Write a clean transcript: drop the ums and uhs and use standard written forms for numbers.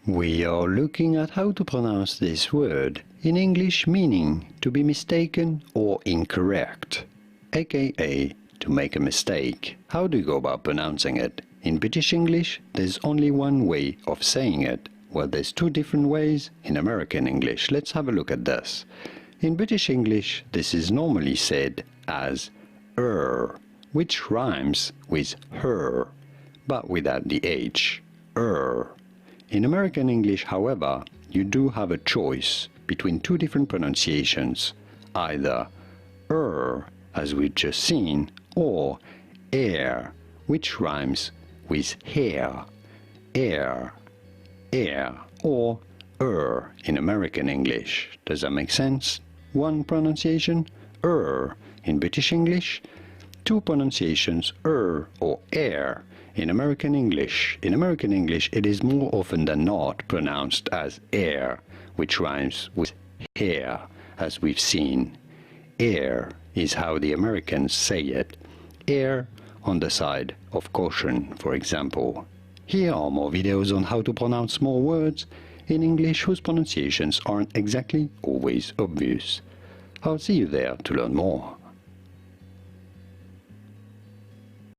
We are looking at how to pronounce this word in English, meaning to be mistaken or incorrect, aka to make a mistake. How do you go about pronouncing it? In British English, there's only one way of saying it. Well, there's two different ways in American English. Let's have a look at this. In British English, this is normally said as which rhymes with her, but without the H, In American English, however, you do have a choice between two different pronunciations, either as we've just seen, or air, which rhymes with hair, air, or in American English. Does that make sense? One pronunciation, in British English, two pronunciations, or air, in American English. In American English, it is more often than not pronounced as air, which rhymes with hair, as we've seen. Air is how the Americans say it. Air on the side of caution, for example. Here are more videos on how to pronounce more words in English whose pronunciations aren't exactly always obvious. I'll see you there to learn more.